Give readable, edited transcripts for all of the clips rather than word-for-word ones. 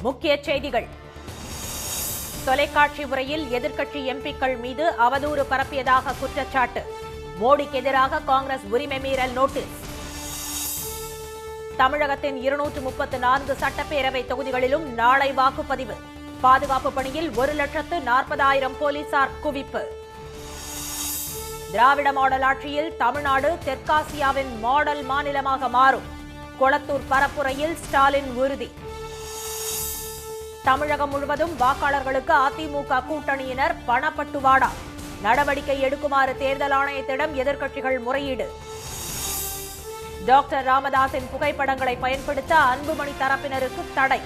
முக்கிய செய்திகள். தொலைக்காட்சி உரையில் எதிர்க்கட்சி எம்பிக்கள் மீது அவதூறு பரப்பியதாக குற்றச்சாட்டு. மோடிக்கு எதிராக காங்கிரஸ் உரிமை மீறல் நோட்டீஸ். தமிழகத்தின் 234 சட்டப்பேரவை தொகுதிகளிலும் நாளை வாக்குப்பதிவு. பாதுகாப்பு பணியில் 1,40,40,000 போலீசார் குவிப்பு. திராவிட மாடல் ஆட்சியில் தமிழ்நாடு தெற்காசியாவின் மாடல் மாநிலமாக மாறும். கொளத்தூர் பரப்புரையில் ஸ்டாலின் உறுதி. தமிழகம் முழுவதும் வாக்காளர்களுக்கு அதிமுக கூட்டணியினர் பணப்பட்டுவாடா. நடவடிக்கை எடுக்குமாறு தேர்தல் ஆணையத்திடம் எதிர்க்கட்சிகள் முறையீடு. டாக்டர் ராமதாஸின் புகைப்படங்களை பயன்படுத்த அன்புமணி தரப்பினருக்கு தடை.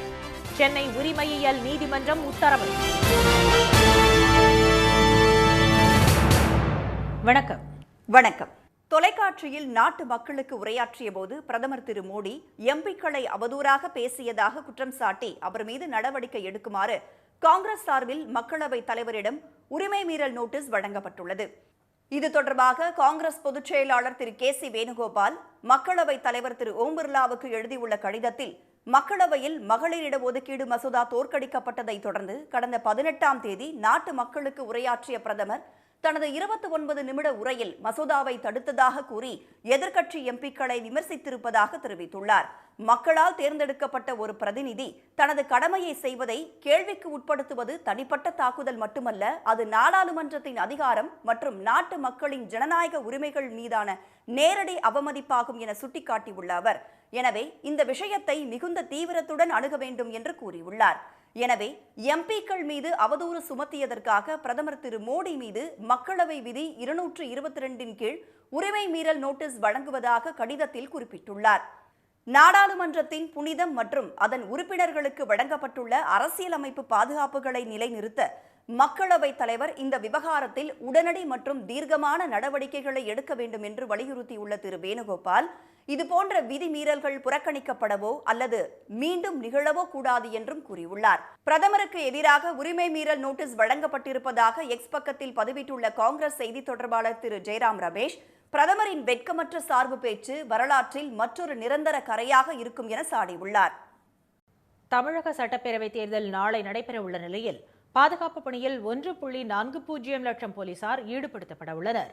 சென்னை உரிமையியல் நீதிமன்றம் உத்தரவு. வணக்கம். வணக்கம். தொலைக்காட்சியில் நாட்டு மக்களுக்கு உரையாற்றிய போது பிரதமர் திரு மோடி எம்பிக்களை அவதூறாக பேசியதாக குற்றம் சாட்டி அவர் மீது நடவடிக்கை எடுக்குமாறு காங்கிரஸ் சார்பில் மக்களவைத் தலைவரிடம் உரிமை மீறல் நோட்டீஸ் வழங்கப்பட்டுள்ளது. இது தொடர்பாக காங்கிரஸ் பொதுச் செயலாளர் திரு கே.சி. வேணுகோபால் மக்களவைத் தலைவர் திரு ஓம் பிர்லாவுக்கு எழுதியுள்ள கடிதத்தில் மக்களவையில் மகளிர் இடஒதுக்கீடு மசோதா தோற்கடிக்கப்பட்டதை தொடர்ந்து கடந்த 18ஆம் தேதி நாட்டு மக்களுக்கு உரையாற்றிய பிரதமர் தனது 29 நிமிட உரையில் மசோதாவை தடுத்ததாக கூறி எதிர்க்கட்சி எம்பிக்களை விமர்சித்திருப்பதாக தெரிவித்துள்ளார். மக்களால் தேர்ந்தெடுக்கப்பட்ட ஒரு பிரதிநிதி தனது கடமையை செய்வதை கேள்விக்கு உட்படுத்துவது தனிப்பட்ட தாக்குதல் மட்டுமல்ல, அது நாடாளுமன்றத்தின் அதிகாரம் மற்றும் நாட்டு மக்களின் ஜனநாயக உரிமைகள் மீதான நேரடி அவமதிப்பாகும் என சுட்டிக்காட்டியுள்ள அவர், எனவே இந்த விஷயத்தை மிகுந்த தீவிரத்துடன் அணுக வேண்டும் என்று கூறியுள்ளார். எனவே எம்பிக்கள் மீது அவதூறு சுமத்தியதற்காக பிரதமர் திரு மோடி மீது மக்களவை விதி 222 கீழ் உரிமை மீறல் நோட்டீஸ் வழங்குவதாக கடிதத்தில் குறிப்பிட்டுள்ளார். நாடாளுமன்றத்தின் புனிதம் மற்றும் அதன் உறுப்பினர்களுக்கு வழங்கப்பட்டுள்ள அரசியலமைப்பு பாதுகாப்புகளை நிலைநிறுத்த மக்களவைத் தலைவர் இந்த விவகாரத்தில் உடனடி மற்றும் தீர்க்கமான நடவடிக்கைகளை எடுக்க வேண்டும் என்று வலியுறுத்தியுள்ள திரு வேணுகோபால், இதுபோன்ற விதிமீறல்கள் புறக்கணிக்கப்படவோ அல்லது மீண்டும் நிகழவோ கூடாது என்றும் கூறியுள்ளார். பிரதமருக்கு எதிராக உரிமை மீறல் நோட்டீஸ் வழங்கப்பட்டிருப்பதாக எக்ஸ் பக்கத்தில் பதிவிட்டுள்ள காங்கிரஸ் செய்தி தொடர்பாளர் திரு ஜெயராம் ரமேஷ், பிரதமரின் வெட்கமற்ற சார்பு பேச்சு வரலாற்றில் மற்றொரு நிரந்தர கரையாக இருக்கும் என சாடியுள்ளார். தமிழக சட்டப்பேரவை தேர்தல் நாளை நடைபெறவுள்ள நிலையில் பாதுகாப்பு பணியில் 1.40 லட்சம் போலீசார் ஈடுபடுத்தப்பட உள்ளனர்.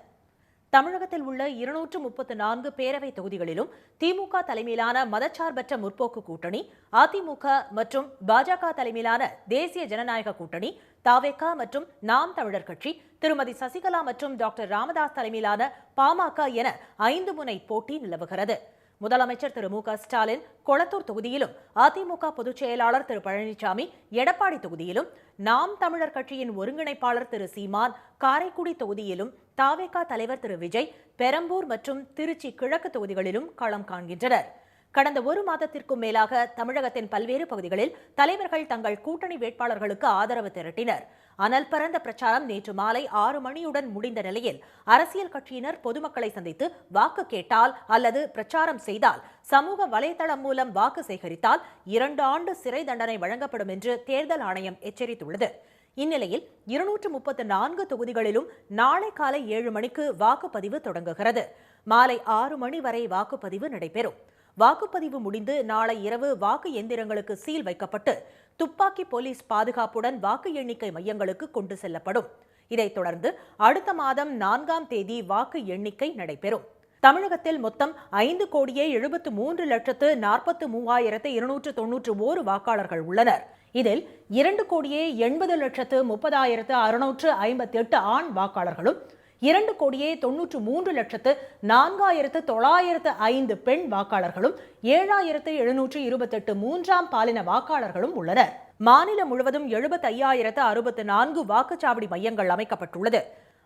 தமிழகத்தில் உள்ள 234 பேரவை தொகுதிகளிலும் திமுக தலைமையிலான மதச்சார்பற்ற முற்போக்கு கூட்டணி, அதிமுக மற்றும் பாஜக தலைமையிலான தேசிய ஜனநாயக கூட்டணி, தவேக மற்றும் நாம் தமிழர் கட்சி, திருமதி சசிகலா மற்றும் டாக்டர் ராமதாஸ் தலைமையிலான பாமக என 5 முனை போட்டி நிலவுகிறது. முதலமைச்சர் திரு மு க ஸ்டாலின் கொளத்தூர் தொகுதியிலும், அதிமுக பொதுச் செயலாளர் திரு பழனிசாமி எடப்பாடி தொகுதியிலும், நாம் தமிழர் கட்சியின் ஒருங்கிணைப்பாளர் திரு சீமான் காரைக்குடி தொகுதியிலும், தவேக தலைவர் திரு விஜய் பெரம்பூர் மற்றும் திருச்சி கிழக்கு தொகுதிகளிலும் களம் காண்கின்றனர். கடந்த ஒரு மாதத்திற்கும் மேலாக தமிழகத்தின் பல்வேறு பகுதிகளில் தலைவர்கள் தங்கள் கூட்டணி வேட்பாளர்களுக்கு ஆதரவு திரட்டினர். அனல் பறந்த பிரச்சாரம் நேற்று மாலை 6 மணியுடன் முடிந்த நிலையில் அரசியல் கட்சியினர் பொதுமக்களை சந்தித்து வாக்கு கேட்டால் அல்லது பிரச்சாரம் செய்தால், சமூக வலைதளம் மூலம் வாக்கு சேகரித்தால் 2 ஆண்டு சிறை தண்டனை வழங்கப்படும் என்று தேர்தல் ஆணையம் எச்சரித்துள்ளது. இந்நிலையில் 234 தொகுதிகளிலும் நாளை காலை 7 மணிக்கு வாக்குப்பதிவு தொடங்குகிறது. மாலை 6 மணி வரை வாக்குப்பதிவு நடைபெறும். வாக்குப்பதிவு முடிந்து நாளை இரவு வாக்கு எந்திரங்களுக்கு சீல் வைக்கப்பட்டு துப்பாக்கி போலீஸ் பாதுகாப்புடன் வாக்கு எண்ணிக்கை மையங்களுக்கு கொண்டு செல்லப்படும். இதைத் தொடர்ந்து அடுத்த மாதம் 4ஆம் தேதி வாக்கு எண்ணிக்கை நடைபெறும். தமிழகத்தில் மொத்தம் 5,73,43,291 வாக்காளர்கள் உள்ளனர். இதில் 2,80,30,658 ஆண் வாக்காளர்களும், 2,93,04,905 பெண் வாக்காளர்களும், 7,728 மூன்றாம் பாலின வாக்காளர்களும் உள்ளனர். மாநிலம் முழுவதும் 75,064 வாக்குச்சாவடி மையங்கள் அமைக்கப்பட்டுள்ளது.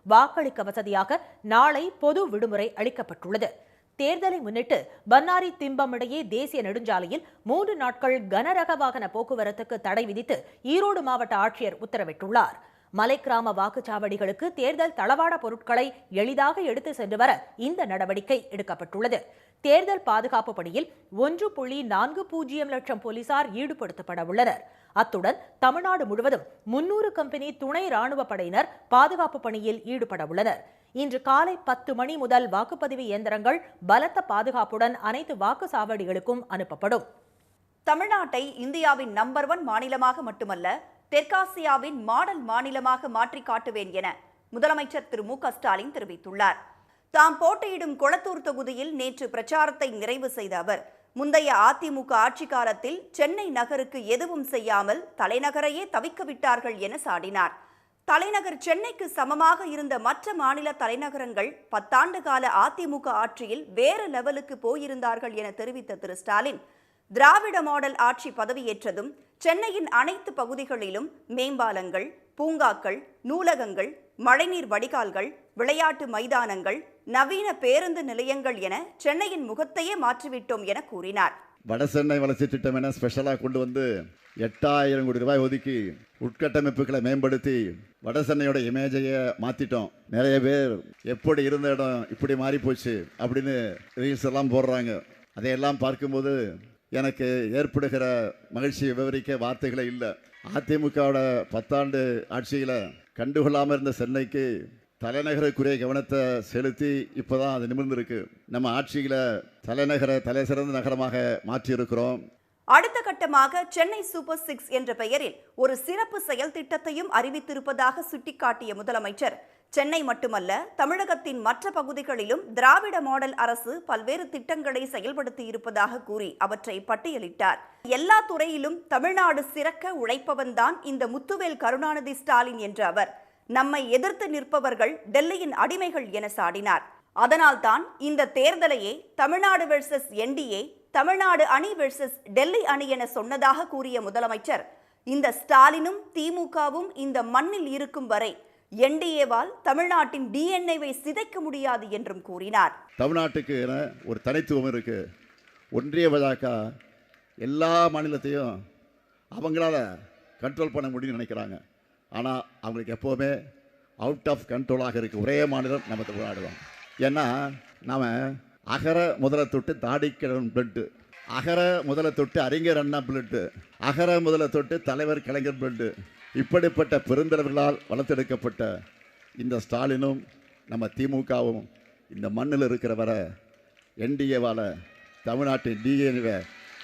வாக்களிக்க வசதியாக நாளை பொது விடுமுறை அளிக்கப்பட்டுள்ளது. தேர்தலை முன்னிட்டு பன்னாரி திம்பம் இடையே தேசிய நெடுஞ்சாலையில் 3 நாட்கள் கனரக வாகன போக்குவரத்துக்கு தடை விதித்து ஈரோடு மாவட்ட ஆட்சியர் உத்தரவிட்டுள்ளார். மலைக்கிராம வாக்குச்சாவடிகளுக்கு தேர்தல் தளவாட பொருட்களை எளிதாக எடுத்து சென்று வர இந்த நடவடிக்கை எடுக்கப்பட்டுள்ளது. தேர்தல் பாதுகாப்பு பணியில் 1.40 லட்சம் போலீசார் ஈடுபடுத்தப்பட உள்ளனர். அத்துடன் தமிழ்நாடு முழுவதும் 300 கம்பெனி துணை ராணுவ படையினர் பாதுகாப்பு பணியில் ஈடுபட உள்ளனர். இன்று காலை 10 மணி முதல் வாக்குப்பதிவு இயந்திரங்கள் பலத்த பாதுகாப்புடன் அனைத்து வாக்குச்சாவடிகளுக்கும் அனுப்பப்படும். தமிழ்நாட்டை இந்தியாவின் நம்பர் 1 மாநிலமாக மட்டுமல்ல, தெற்காசியாவின் மாடல் மாநிலமாக மாற்றி காட்டுவேன் என முதலமைச்சர் திரு மு க ஸ்டாலின் தெரிவித்துள்ளார். தாம் போட்டியிடும் கொளத்தூர் தொகுதியில் நேற்று பிரச்சாரத்தை நிறைவு செய்த அவர், முந்தைய அதிமுக ஆட்சி காலத்தில் சென்னை நகருக்கு எதுவும் செய்யாமல் தலைநகரையே தவிக்க விட்டார்கள் என சாடினார். தலைநகர் சென்னைக்கு சமமாக இருந்த மற்ற மாநில தலைநகரங்கள் 10 ஆண்டு கால அதிமுக ஆட்சியில் வேறு லெவலுக்கு போயிருந்தார்கள் என தெரிவித்த திரு ஸ்டாலின், திராவிட மாடல் ஆட்சி பதவியேற்றதும் சென்னையின் அனைத்து பகுதிகளிலும் மேம்பாலங்கள், பூங்காக்கள், நூலகங்கள், மழைநீர் வடிகால்கள், விளையாட்டு மைதானங்கள், நவீன பேருந்து நிலையங்கள் என சென்னையின் முகத்தையே மாற்றிவிட்டோம் என கூறினார். வடசென்னை வளர்ச்சி திட்டம் என ஸ்பெஷலாக கொண்டு வந்து 8000 கோடி ரூபாய் ஒதுக்கி உட்கட்டமைப்புகளை மேம்படுத்தி வடசென்னையோட இமேஜையை மாற்றிட்டோம். நிறைய பேர் எப்படி இருந்த இடம் இப்படி மாறி போச்சு அப்படின்னு ரீல்ஸ் எல்லாம் போடுறாங்க. அதையெல்லாம் பார்க்கும்போது எனக்கு ஏற்படுகிற மகிழ்ச்சியை விவரிக்க வார்த்தைகளே இல்லை. அதிமுகவோட 10 ஆண்டு ஆட்சியில் கண்டுகொள்ளாமல் இருந்த சென்னைக்கு தலைநகருக்குரிய கவனத்தை செலுத்தி இப்போதான் அது நிமிர்ந்திருக்கு. நம்ம ஆட்சியில் தலைநகரை தலை சிறந்த நகரமாக மாற்றியிருக்கிறோம். அடுத்த கட்டமாக சென்னை சூப்பர் 6 என்ற பெயரில் ஒரு சிறப்பு செயல் திட்டத்தையும் அறிவித்திருப்பதாக சுட்டிக்காட்டிய முதலமைச்சர், சென்னை மட்டுமல்ல தமிழகத்தின் மற்ற பகுதிகளிலும் திராவிட மாடல் அரசு பல்வேறு திட்டங்களை செயல்படுத்தி இருப்பதாக கூறி அவற்றை பட்டியலிட்டார். எல்லா துறையிலும் தமிழ்நாடு சிறக்க உழைப்பவன்தான் இந்த முத்துவேல் கருணாநிதி ஸ்டாலின் என்ற அவர், நம்மை எதிர்த்து நிற்பவர்கள் டெல்லியின் அடிமைகள் என சாடினார். அதனால்தான் இந்த தேர்தலையே தமிழ்நாடு வெர்சஸ் என்டிஏ, தமிழ்நாடு அணி வெர்சஸ் டெல்லி அணி என சொன்னதாக கூறிய முதலமைச்சர், இந்த ஸ்டாலினும் திமுகவும் இந்த மண்ணில் இருக்கும் வரை என்டிஏவால் தமிழ்நாட்டின் டிஎன்ஏவை சிதைக்க முடியாது என்றும் கூறினார். தமிழ்நாட்டுக்கு என ஒரு தனித்துவம் இருக்கு. ஒன்றிய பாஜக எல்லா மாநிலத்தையும் அவங்களால கண்ட்ரோல் பண்ண முடியும்னு நினைக்கிறாங்க. ஆனால் அவங்களுக்கு எப்போவுமே அவுட் ஆஃப் கண்ட்ரோலாக இருக்குது ஒரே மாநிலம் நம்ம தமிழ்நாடு தான். ஏன்னா நாம் அகர முதல தொட்டு தாடிக்கிழவன் பிளட்டு, அகர முதல தொட்டு அறிஞர் அண்ணா பிளட்டு, அகர முதல தொட்டு தலைவர் கலைஞர் பிளட்டு, இப்படிப்பட்ட பெருந்தலைவர்களால் வளர்த்தெடுக்கப்பட்ட இந்த ஸ்டாலினும் நம்ம திமுகவும் இந்த மண்ணில் இருக்கிற வர என்டிஏவால் தமிழ்நாட்டின் டிஎன்ஏவை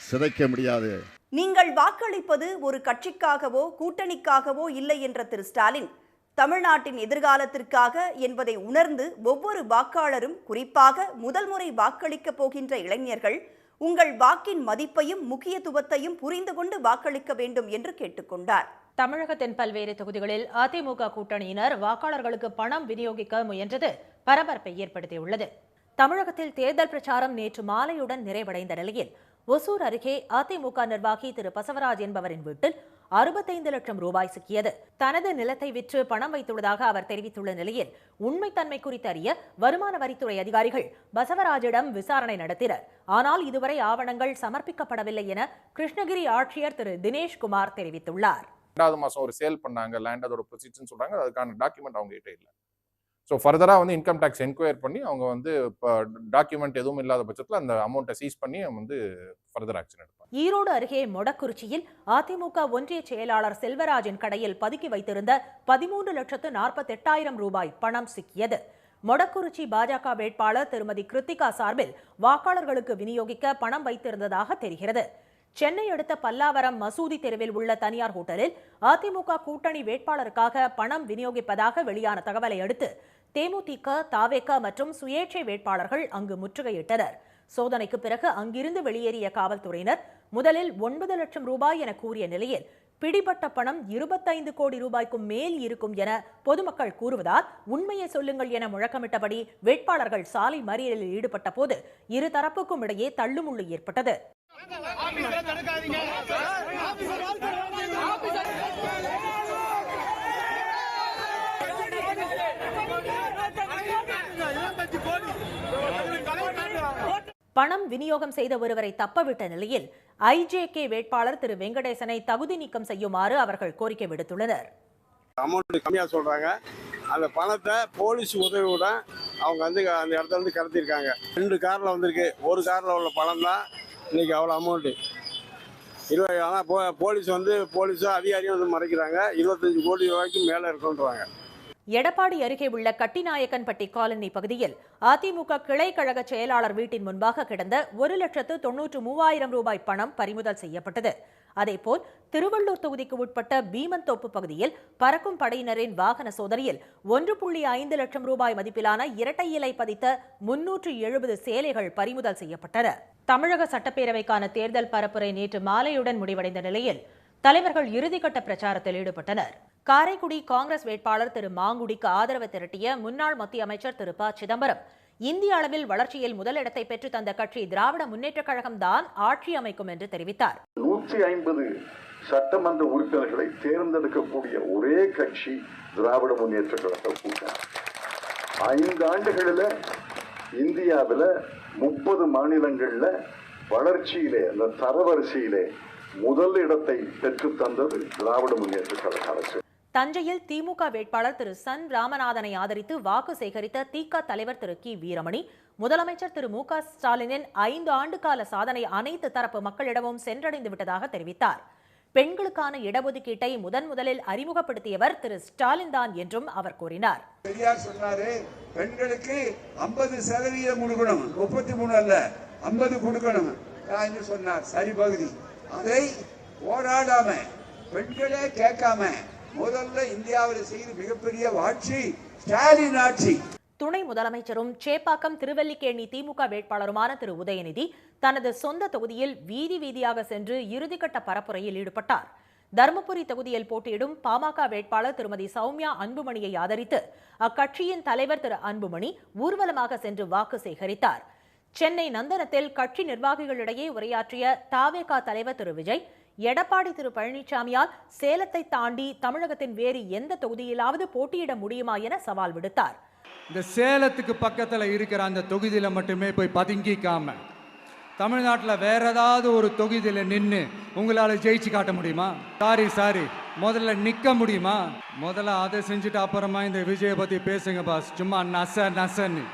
சிதைக்க முடியாது. நீங்கள் வாக்களிப்பது ஒரு கட்சிக்காகவோ கூட்டணிக்காகவோ இல்லை என்ற திரு ஸ்டாலின், தமிழ்நாட்டின் எதிர்காலத்திற்காக என்பதை உணர்ந்து ஒவ்வொரு வாக்காளரும், குறிப்பாக முதல் முறை வாக்களிக்கப் போகின்ற இளைஞர்கள், உங்கள் வாக்கின் மதிப்பையும் முக்கியத்துவத்தையும் புரிந்து கொண்டு வாக்களிக்க வேண்டும் என்று கேட்டுக்கொண்டார். தமிழகத்தின் பல்வேறு தொகுதிகளில் அதிமுக கூட்டணியினர் வாக்காளர்களுக்கு பணம் விநியோகிக்க முயன்றது பரபரப்பை ஏற்படுத்தியுள்ளது. தமிழகத்தில் தேர்தல் பிரச்சாரம் நேற்று மாலையுடன் நிறைவடைந்த நிலையில் ஒசூர் அருகே அதிமுக நிர்வாகி திரு பசவராஜ் என்பவரின் வீட்டில் 65 லட்சம் ரூபாய் சிக்கியது. தனது நிலத்தை விற்று பணம் வைத்துள்ளதாக அவர் தெரிவித்துள்ள நிலையில் உண்மைத்தன்மை குறித்து அறிய வருமான வரித்துறை அதிகாரிகள் பசவராஜிடம் விசாரணை நடத்தினர். ஆனால் இதுவரை ஆவணங்கள் சமர்ப்பிக்கப்படவில்லை என கிருஷ்ணகிரி ஆட்சியர் திரு தினேஷ்குமார் தெரிவித்துள்ளார். 2வது மாசம் ஒரு சேல் பண்ணாங்க லேண்ட், அதோட ப்ரொசீஜர்னு சொல்றாங்க. அதுக்கான டாக்குமெண்ட் அவங்க கிட்ட இல்லை. ஸோ ஃபர்தராக வந்து இன்கம் டேக்ஸ் என்கொயர் பண்ணி அவங்க வந்து இப்போ டாக்குமெண்ட் எதுவும் இல்லாத பட்சத்தில் அந்த அமௌண்ட்டை சீஸ் பண்ணி வந்து ஃபர்தர் ஆக்ஷன் எடுப்பாங்க. ஈரோடு அருகே மொடக்குறிச்சியில் அதிமுக ஒன்றிய செயலாளர் செல்வராஜின் கடையில் பதுக்கி வைத்திருந்த 13,48,000 ரூபாய் பணம் சிக்கியது. மொடக்குறிச்சி பாஜக வேட்பாளர் திருமதி கிருத்திகா சார்பில் வாக்காளர்களுக்கு விநியோகிக்க பணம் வைத்திருந்ததாக தெரிகிறது. சென்னை அடுத்த பல்லாவரம் மசூதி தெருவில் உள்ள தனியார் ஹோட்டலில் அதிமுக கூட்டணி வேட்பாளருக்காக பணம் விநியோகிப்பதாக வெளியான தகவலை அடுத்து தேமுதிக, தாவேக மற்றும் சுயேட்சை வேட்பாளர்கள் அங்கு முற்றுகையிட்டனர். சோதனைக்கு பிறகு அங்கிருந்து வெளியேறிய காவல்துறையினர் முதலில் 9 லட்சம் ரூபாய் என கூறிய நிலையில் பிடிபட்ட பணம் 25 கோடி ரூபாய்க்கும் மேல் இருக்கும் என பொதுமக்கள் கூறுவதால் உண்மையை சொல்லுங்கள் என முழக்கமிட்டபடி வேட்பாளர்கள் சாலை மறியலில் ஈடுபட்ட போது இரு தரப்புக்கும் இடையே தள்ளுமுள்ளு ஏற்பட்டது. பணம் விநியோகம் செய்த ஒருவரை தப்பவிட்ட நிலையில் ஐஜேகே வேட்பாளர் திரு வெங்கடேசனை தகுதி நீக்கம் செய்யுமாறு அவர்கள் கோரிக்கை விடுத்துள்ளனர். அமௌண்ட் கம்மியா சொல்றாங்க. அந்த பணத்தை போலீஸ் உதவியுடன் அவங்க வந்து அந்த இடத்துல இருந்து கடத்திருக்காங்க. 2 கார்ல வந்திருக்கு. ஒரு கார்ல உள்ள பணம் தான் இன்னைக்கு அவ்வளோ அமௌண்ட். ஆனால் போலீஸும் அதிகாரியும் வந்து மறைக்கிறாங்க. 25 கோடி ரூபாய்க்கு மேலே இருக்குன்றாங்க. எடப்பாடி அருகே உள்ள கட்டிநாயக்கன்பட்டி காலனி பகுதியில் அதிமுக கிளை கழக செயலாளர் வீட்டின் முன்பாக கிடந்த 1,93,000 ரூபாய் பணம் பறிமுதல் செய்யப்பட்டது. அதேபோல் திருவள்ளூர் தொகுதிக்கு உட்பட்ட பீமன்தோப்பு பகுதியில் பறக்கும் படையினரின் வாகன சோதனையில் 1.5 லட்சம் ரூபாய் மதிப்பிலான இரட்டை இலை பதித்த 370 சேலைகள் பறிமுதல் செய்யப்பட்டன. தமிழக சட்டப்பேரவைக்கான தேர்தல் பரப்புரை நேற்று மாலையுடன் முடிவடைந்த நிலையில் தலைவர்கள் இறுதிக்கட்ட பிரச்சாரத்தில் ஈடுபட்டனர். காரைக்குடி காங்கிரஸ் வேட்பாளர் திரு மாங்குடிக்கு ஆதரவு திரட்டிய முன்னாள் மத்திய அமைச்சர் திரு ப சிதம்பரம், இந்திய அளவில் வளர்ச்சியில் முதலிடத்தை பெற்று தந்த கட்சி திராவிட முன்னேற்றக் கழகம் தான் ஆட்சி அமைக்கும் என்று தெரிவித்தார். 150 சட்டமன்ற உறுப்பினர்களை தேர்ந்தெடுக்கக்கூடிய ஒரே கட்சி திராவிட முன்னேற்றக் கழகம் கூட்டணி. 5 ஆண்டுகளில் இந்தியாவில் 30 மாநிலங்களில் வளர்ச்சியிலே அந்த தரவரிசையிலே முதல் இடத்தை பெற்று தந்தது திராவிட முன்னேற்றக் கழக அரசு. தஞ்சையில் திமுக வேட்பாளர் திரு சன் ராமநாதனை ஆதரித்து வாக்கு சேகரித்த திக தலைவர் திரு கி வீரமணி, முதலமைச்சர் திரு மு க ஸ்டாலினின் 5 ஆண்டு கால சாதனை அனைத்து தரப்பு மக்களிடமும் சென்றடைந்து விட்டதாக தெரிவித்தார். பெண்களுக்கான இடஒதுக்கீட்டை முதலில் அறிமுகப்படுத்தியவர் திரு ஸ்டாலின் தான் என்றும் அவர் கூறினார். பெரியார் சொன்னாரு, பெண்களுக்கு 50% கொடுக்கணும், 33 அல்ல 50 கொடுக்கணும் என்று சொன்னார். சரி பகுதி அதை போராடாம பெண்களே கேட்காம முதல்ல இந்தியாவில் செய்த மிகப்பெரிய ஆட்சி ஸ்டாலின் ஆட்சி. துணை முதலமைச்சரும் சேப்பாக்கம் திருவல்லிக்கேணி திமுக வேட்பாளருமான திரு உதயநிதி தனது சொந்த தொகுதியில் வீதி வீதியாக சென்று இறுதிக்கட்ட பரப்புரையில் ஈடுபட்டார். தருமபுரி தொகுதியில் போட்டியிடும் பாமக வேட்பாளர் திருமதி சௌமியா அன்புமணியை ஆதரித்து அக்கட்சியின் தலைவர் திரு அன்புமணி ஊர்வலமாக சென்று வாக்கு சேகரித்தார். சென்னை நந்தனத்தில் கட்சி நிர்வாகிகளிடையே உரையாற்றிய தாவேகா தலைவர் திரு விஜய், எடப்பாடி திரு பழனிசாமியால் சேலத்தை தாண்டி தமிழகத்தின் வேறு எந்த தொகுதியிலாவது போட்டியிட முடியுமா என சவால் விடுத்தார். இந்த சேலத்துக்கு பக்கத்தில் இருக்கிற அந்த தொகுதியில் மட்டுமே போய் பதுங்கிக்காம தமிழ்நாட்டில் வேற ஏதாவது ஒரு தொகுதியில் நின்று உங்களால் ஜெயிச்சு காட்ட முடியுமா? சாரி முதல்ல நிற்க முடியுமா? முதல்ல அதை செஞ்சுட்டு அப்புறமா இந்த விஜயை பற்றி பேசுங்க பாஸ். சும்மா நசன்னு.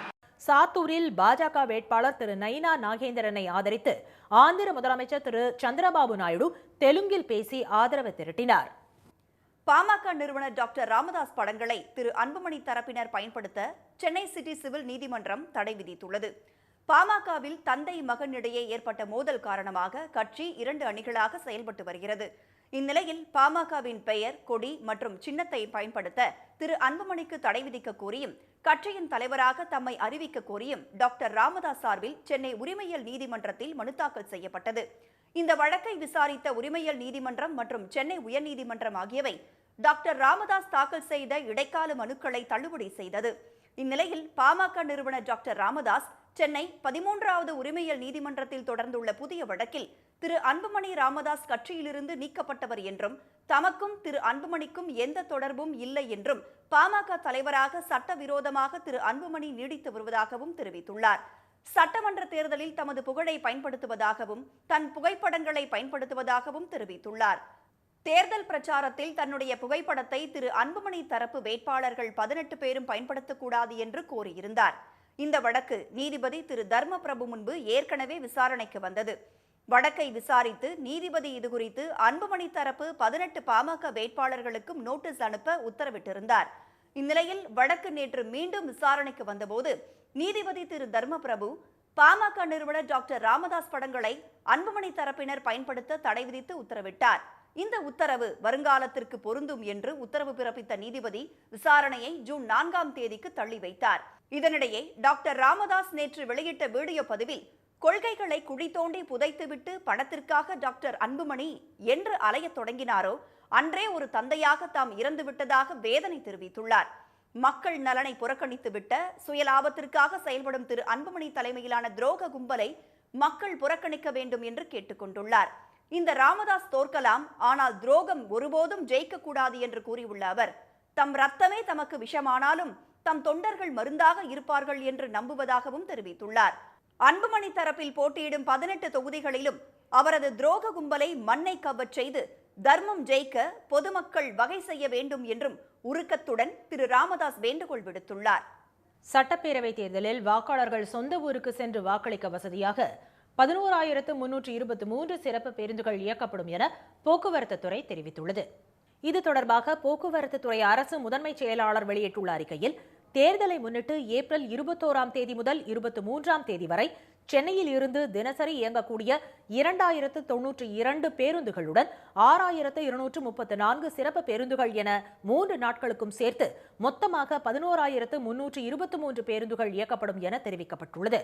சாத்தூரில் பாஜக வேட்பாளர் திரு நயினா நாகேந்திரனை ஆதரித்து ஆந்திர முதலமைச்சர் திரு சந்திரபாபு நாயுடு தெலுங்கில் பேசி ஆதரவு திரட்டினார். பாமக நிறுவனர் டாக்டர் ராமதாஸ் படங்களை திரு அன்புமணி தரப்பினர் பயன்படுத்த சென்னை சிட்டி சிவில் நீதிமன்றம் தடை விதித்துள்ளது. பாமகவில் தந்தை மகன் இடையே ஏற்பட்ட மோதல் காரணமாக கட்சி 2 அணிகளாக செயல்பட்டு வருகிறது. இந்நிலையில் பாமகவின் பெயர், கொடி மற்றும் சின்னத்தை பயன்படுத்த திரு அன்புமணிக்கு தடை விதிக்க கோரியும் கட்சியின் தலைவராக தம்மை அறிவிக்க கோரியும் டாக்டர் ராமதாஸ் சார்பில் சென்னை உரிமையியல் நீதிமன்றத்தில் மனு தாக்கல் செய்யப்பட்டது. இந்த வழக்கை விசாரித்த உரிமையியல் நீதிமன்றம் மற்றும் சென்னை உயர்நீதிமன்றம் ஆகியவை டாக்டர் ராமதாஸ் தாக்கல் செய்த இடைக்கால மனுக்களை தள்ளுபடி செய்தது. இந்நிலையில் பாமக நிறுவனர் டாக்டர் ராமதாஸ் சென்னை 13வது உரிமையியல் நீதிமன்றத்தில் தொடர்ந்துள்ள புதிய வழக்கில் திரு அன்புமணி ராமதாஸ் கட்சியிலிருந்து நீக்கப்பட்டவர் என்றும் தமக்கும் திரு அன்புமணிக்கும் எந்த தொடர்பும் இல்லை என்றும் பாமக தலைவராக சட்டவிரோதமாக திரு அன்புமணி நீடித்து வருவதாகவும் தெரிவித்துள்ளார். சட்டமன்ற தேர்தலில் தமது புகழை பயன்படுத்துவதாகவும் தன் புகைப்படங்களை பயன்படுத்துவதாகவும் தெரிவித்துள்ளார். தேர்தல் பிரச்சாரத்தில் தன்னுடைய புகைப்படத்தை திரு அன்புமணி தரப்பு வேட்பாளர்கள் 18 பேரும் பயன்படுத்தக்கூடாது என்று கோரியிருந்தார். இந்த வழக்கு நீதிபதி திரு தர்ம பிரபு முன்பு ஏற்கனவே விசாரணைக்கு வந்தது. வழக்கை விசாரித்து நீதிபதி இதுகுறித்து அன்புமணி தரப்பு 18 பாமக வேட்பாளர்களுக்கும் நோட்டீஸ் அனுப்ப உத்தரவிட்டிருந்தார். இந்நிலையில் வழக்கு நேற்று மீண்டும் விசாரணைக்கு வந்தபோது நீதிபதி திரு தர்ம பிரபு பாமக நிறுவனர் டாக்டர் ராமதாஸ் படங்களை அன்புமணி தரப்பினர் பயன்படுத்த தடை விதித்து உத்தரவிட்டார். இந்த உத்தரவு வருங்காலத்திற்கு பொருந்தும் என்று உத்தரவு பிறப்பித்த நீதிபதி விசாரணையை ஜூன் 4ஆம் தேதிக்கு தள்ளி வைத்தார். இதனிடையே டாக்டர் ராமதாஸ் நேற்று வெளியிட்ட வீடியோ பதிவில் கொள்கைகளை குழி தோண்டி புதைத்துவிட்டு பணத்திற்காக டாக்டர் அன்புமணி என்று அலையத் தொடங்கினாரோ அன்றே ஒரு தந்தையாக தாம் இறந்து விட்டதாக வேதனை தெரிவித்துள்ளார். மக்கள் நலனை புறக்கணித்துவிட்ட சுயலாபத்திற்காக செயல்படும் திரு அன்புமணி தலைமையிலான துரோக கும்பலை மக்கள் புறக்கணிக்க வேண்டும் என்று கேட்டுக்கொண்டுள்ளார். இந்த ராமதாஸ் தோற்கலாம், ஆனால் துரோகம் ஒருபோதும் ஜெயிக்கக்கூடாது என்று கூறியுள்ள அவர், தம் ரத்தமே தமக்கு விஷமானாலும் தம் தொண்டர்கள் மருந்தாக இருப்பார்கள் என்று நம்புவதாகவும் தெரிவித்துள்ளார். அன்புமணி தரப்பில் போட்டியிடும் 18 தொகுதிகளிலும் அவரது துரோக கும்பலை மண்ணை கவ்வச் செய்து தர்மம் ஜெயிக்க பொதுமக்கள் வகை செய்ய வேண்டும் என்றும் உருக்கத்துடன் திரு ராமதாஸ் வேண்டுகோள் விடுத்துள்ளார். சட்டப்பேரவைத் தேர்தலில் வாக்காளர்கள் சொந்த ஊருக்கு சென்று வாக்களிக்க வசதியாக 11,323 சிறப்பு பேருந்துகள் இயக்கப்படும் என போக்குவரத்து துறை தெரிவித்துள்ளது. இது தொடர்பாக போக்குவரத்து துறை அரசு முதன்மை செயலாளர் வெளியிட்டுள்ள அறிக்கையில், தேர்தலை முன்னிட்டு ஏப்ரல் 21ஆம் தேதி முதல் 23ஆம் தேதி வரை சென்னையில் இருந்து தினசரி இயங்கக்கூடிய 2092 பேருந்துகளுடன் 6234 சிறப்பு பேருந்துகள் என 3 நாட்களுக்கும் சேர்த்து மொத்தமாக 11323 பேருந்துகள் இயக்கப்படும் என தெரிவிக்கப்பட்டுள்ளது.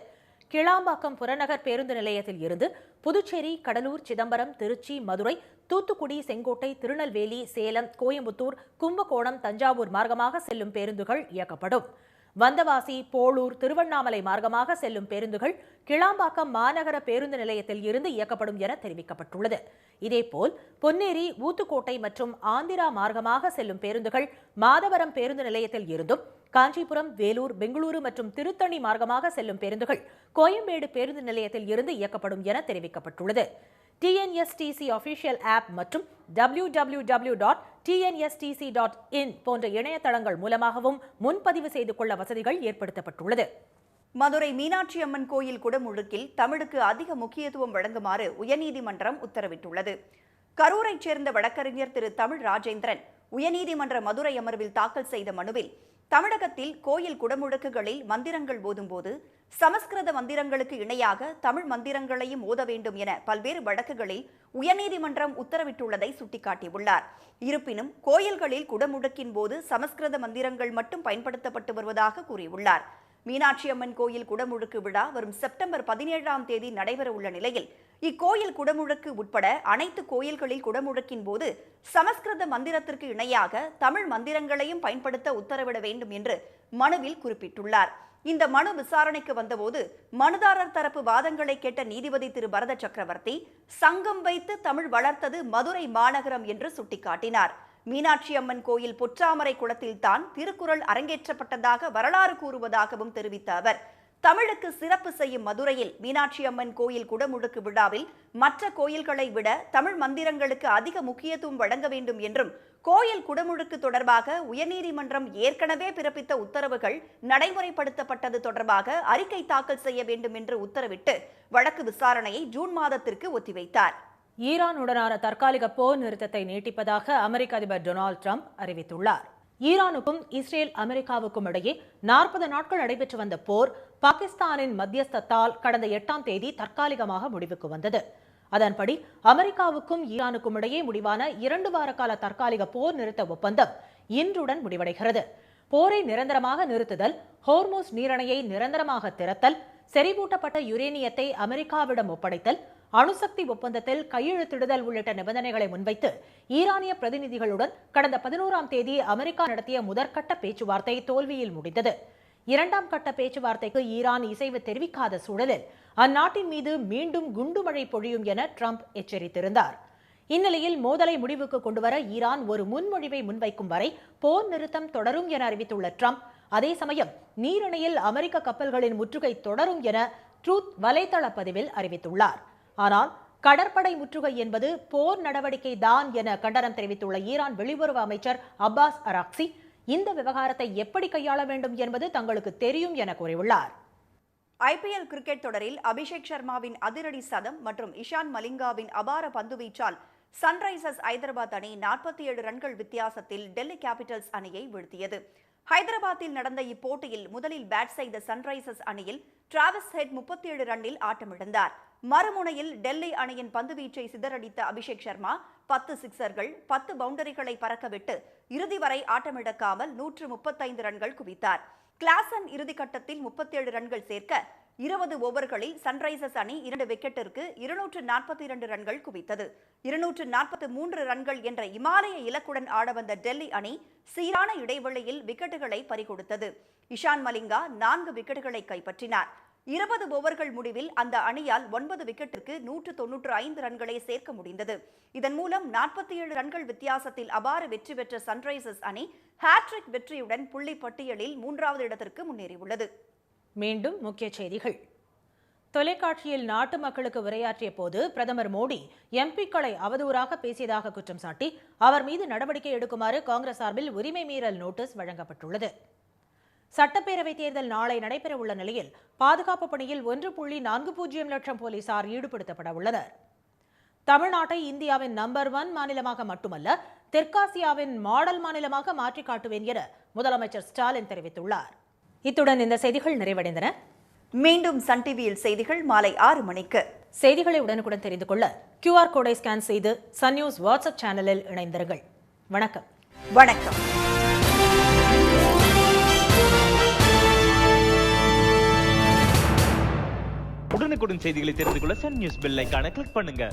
கிளாம்பாக்கம் புறநகர் பேருந்து நிலையத்தில் இருந்து புதுச்சேரி, கடலூர், சிதம்பரம், திருச்சி, மதுரை, தூத்துக்குடி, செங்கோட்டை, திருநெல்வேலி, சேலம், கோயம்புத்தூர், கும்பகோணம், தஞ்சாவூர் மார்க்கமாக செல்லும் பேருந்துகள் இயக்கப்படும். வந்தவாசி, போளூர், திருவண்ணாமலை மார்க்கமாக செல்லும் பேருந்துகள் கிளாம்பாக்கம் மாநகர பேருந்து நிலையத்தில் இருந்து இயக்கப்படும் என தெரிவிக்கப்பட்டுள்ளது. இதேபோல் பொன்னேரி, ஊத்துக்கோட்டை மற்றும் ஆந்திரா மார்க்கமாக செல்லும் பேருந்துகள் மாதவரம் பேருந்து நிலையத்தில் இருந்தும், காஞ்சிபுரம், வேலூர், பெங்களூரு மற்றும் திருத்தணி மார்க்கமாக செல்லும் பேருந்துகள் கோயம்பேடு பேருந்து நிலையத்தில் இருந்து இயக்கப்படும் என தெரிவிக்கப்பட்டுள்ளது. TNSTC அபிஷியல் ஆப் மற்றும் www.tnstc.in போன்ற இணையதளங்கள் மூலமாகவும் முன்பதிவு செய்து கொள்ள வசதிகள் ஏற்படுத்தப்பட்டுள்ளது. மதுரை மீனாட்சி அம்மன் கோயில் குடமுழுக்கில் தமிழுக்கு அதிக முக்கியத்துவம் வழங்குமாறு உயர்நீதிமன்றம் உத்தரவிட்டுள்ளது. கரூரைச் சேர்ந்த வழக்கறிஞர் திரு தமிழ் ராஜேந்திரன் உயர்நீதிமன்ற மதுரை அமர்வில் தாக்கல் செய்த மனுவில், தமிழகத்தில் கோயில் குடமுழுக்குகளில் மந்திரங்கள் ஓதும்போது சமஸ்கிருத மந்திரங்களுக்கு இணையாக தமிழ் மந்திரங்களையும் ஓத வேண்டும் என பல்வேறு வழக்குகளில் உயர்நீதிமன்றம் உத்தரவிட்டுள்ளதை சுட்டிக்காட்டியுள்ளார். இருப்பினும் கோயில்களில் குடமுழுக்கின் போது சமஸ்கிருத மந்திரங்கள் மட்டும் பயன்படுத்தப்பட்டு வருவதாக கூறியுள்ளார். மீனாட்சி அம்மன் கோயில் குடமுழுக்கு விழா வரும் செப்டம்பர் 17ஆம் தேதி நடைபெற உள்ள நிலையில், இக்கோயில் குடமுழுக்கு உட்பட அனைத்து கோயில்களில் குடமுழுக்கின் போது சமஸ்கிருத மந்திரத்திற்கு இணையாக தமிழ் மந்திரங்களையும் பயன்படுத்த உத்தரவிட வேண்டும் என்று மனுவில் குறிப்பிட்டுள்ளார். இந்த மனு விசாரணைக்கு வந்தபோது மனுதாரர் தரப்பு வாதங்களை கேட்ட நீதிபதி திரு பரத சக்கரவர்த்தி, சங்கம் வைத்து தமிழ் வளர்த்தது மதுரை மாநகரம் என்று சுட்டிக்காட்டினார். மீனாட்சி அம்மன் கோயில் பொற்றாமரை குளத்தில் தான் திருக்குறள் அரங்கேற்றப்பட்டதாக வரலாறு கூறுவதாகவும் தெரிவித்த அவர், தமிழுக்கு சிறப்பு செய்யும் மதுரையில் மீனாட்சி அம்மன் கோயில் குடமுழுக்கு விழாவில் மற்ற கோயில்களை விட தமிழ் மந்திரங்களுக்கு அதிக முக்கியத்துவம் வழங்க வேண்டும் என்றும், கோயில் குடமுழுக்கு தொடர்பாக உயர்நீதிமன்றம் ஏற்கனவே பிறப்பித்த உத்தரவுகள் நடைமுறைப்படுத்தப்பட்டது தொடர்பாக அறிக்கை தாக்கல் செய்ய வேண்டும் என்று உத்தரவிட்டு வழக்கு விசாரணையை ஜூன் மாதத்திற்கு ஒத்திவைத்தார். ஈரானுடனான தற்காலிக போர் நிறுத்தத்தை நீட்டிப்பதாக அமெரிக்க அதிபர் டொனால்டு ட்ரம்ப் அறிவித்துள்ளார். ஈரானுக்கும் இஸ்ரேல், அமெரிக்காவுக்கும் இடையே 40 நாட்கள் நடைபெற்று வந்த போர் பாகிஸ்தானின் மத்தியஸ்தத்தால் கடந்த 8ஆம் தேதி தற்காலிகமாக முடிவுக்கு வந்தது. அதன்படி அமெரிக்காவுக்கும் ஈரானுக்கும் இடையே முடிவான 2 வார கால தற்காலிக போர் நிறுத்த ஒப்பந்தம் இன்றுடன் முடிவடைகிறது. போரை நிரந்தரமாக நிறுத்துதல், ஹோர்மோஸ் நீரணையை நிரந்தரமாக திறத்தல், செறிவூட்டப்பட்ட யுரேனியத்தை அமெரிக்காவிடம் ஒப்படைத்தல், அணுசக்தி ஒப்பந்தத்தில் கையெழுத்திடுதல் உள்ளிட்ட நிபந்தனைகளை முன்வைத்து ஈரானிய பிரதிநிதிகளுடன் கடந்த 11ஆம் தேதி அமெரிக்கா நடத்திய முதற்கட்ட பேச்சுவார்த்தை தோல்வியில் முடிந்தது. 2ஆம் கட்ட பேச்சுவார்த்தைக்கு ஈரான் இசைவு தெரிவிக்காத சூழலில் அந்நாட்டின் மீது மீண்டும் குண்டுமழை பொழியும் என ட்ரம்ப் எச்சரித்திருந்தார். இந்நிலையில் மோதலை முடிவுக்கு கொண்டுவர ஈரான் ஒரு முன்மொழிவை முன்வைக்கும் வரை போர் நிறுத்தம் தொடரும் என அறிவித்துள்ள ட்ரம்ப், அதே சமயம் நீரிணையில் அமெரிக்க கப்பல்களின் முற்றுகை தொடரும் என ட்ரூத் வலைதள பதிவில் அறிவித்துள்ளார். ஆனால் கடற்படை முற்றுகை என்பது போர் நடவடிக்கை தான் என கண்டனம் தெரிவித்துள்ள ஈரான் வெளியுறவு அமைச்சர் அப்பாஸ் அராக்சி, இந்த விவகாரத்தை எப்படி கையாள வேண்டும் என்பது தங்களுக்கு தெரியும் என கூறியுள்ளார். IPL கிரிக்கெட் தொடரில் அபிஷேக் சர்மாவின் அதிரடி சதம் மற்றும் இஷான் மலிங்காவின் அபார பந்துவீச்சால் சன்ரைசர்ஸ் ஐதராபாத் அணி 47 ரன்கள் வித்தியாசத்தில் டெல்லி கேபிட்டல்ஸ் அணியை வீழ்த்தியது. ஹைதராபாத்தில் நடந்த இப்போட்டியில் முதலில் பேட் செய்த சன்ரைசர்ஸ் அணியில் டிராவிஸ் ஹெட் 37 ரன்னில் ஆட்டமிழந்தார். மறுமுனையில் டெல்லி அணியின் பந்துவீச்சை சிதறடித்த அபிஷேக் சர்மா 10 சிக்சர்கள், 10 பவுண்டரிகளை பறக்கவிட்டு இறுதி வரை ஆட்டமிழக்காமல் 135 ரன்கள் குவித்தார். கிளாசன் இறுதிக்கட்டத்தில் 37 ரன்கள் சேர்க்க 20 ஓவர்களில் சன்ரைசர்ஸ் அணி 2 விக்கெட்டிற்கு 242 ரன்கள் குவித்தது. 243 ரன்கள் என்ற இமாலய இலக்குடன் ஆட வந்த டெல்லி அணி சீரான இடைவெளியில் விக்கெட்டுகளை பறிகொடுத்தது. இஷான் மலிங்கா 4 விக்கெட்டுகளை கைப்பற்றினார். 20 ஓவர்கள் முடிவில் அந்த அணியால் 9 விக்கெட்டிற்கு 195 ரன்களை சேர்க்க முடிந்தது. இதன் மூலம் 47 ரன்கள் வித்தியாசத்தில் அபார வெற்றி பெற்ற சன்ரைசர்ஸ் அணி ஹேட்ரிக் வெற்றியுடன் புள்ளி பட்டியலில் 3வது இடத்திற்கு முன்னேறியுள்ளது. மீண்டும் முக்கிய செய்திகள். தொலைக்காட்சியில் நாட்டு மக்களுக்கு உரையாற்றிய போது பிரதமர் மோடி எம்பிக்களை அவதூறாக பேசியதாக குற்றம் சாட்டி அவர் மீது நடவடிக்கை எடுக்குமாறு காங்கிரஸ் சார்பில் உரிமை மீறல் நோட்டீஸ் வழங்கப்பட்டுள்ளது. சட்டப்பேரவை தேர்தல் நாளை நடைபெற உள்ள நிலையில் பாதுகாப்பு பணியில் 1.40 லட்சம் போலீசார் ஈடுபடுத்தப்பட உள்ளனர். தமிழ்நாட்டை இந்தியாவின் நம்பர் 1 மாநிலமாக மட்டுமல்ல, தெற்காசியாவின் மாடல் மாநிலமாக மாற்றி காட்டுவேன் என முதலமைச்சர் ஸ்டாலின் தெரிவித்துள்ளார். இத்துடன் இந்த செய்திகள் நிறைவடைந்தன. மீண்டும் சன் டிவியில் செய்திகள் மாலை 6 மணிக்கு. செய்திகளை உடனுக்குடன் தெரிந்து கொள்ள QR கோடை ஸ்கேன் செய்து சன் நியூஸ் வாட்ஸ்அப் சேனலில் இணைந்திருங்கள். வணக்கம். வணக்கம். உடனுக்குடன் செய்திகளை தெரிந்து கொள்ள சன் நியூஸ் பெல் ஐகானை கிளிக் பண்ணுங்க.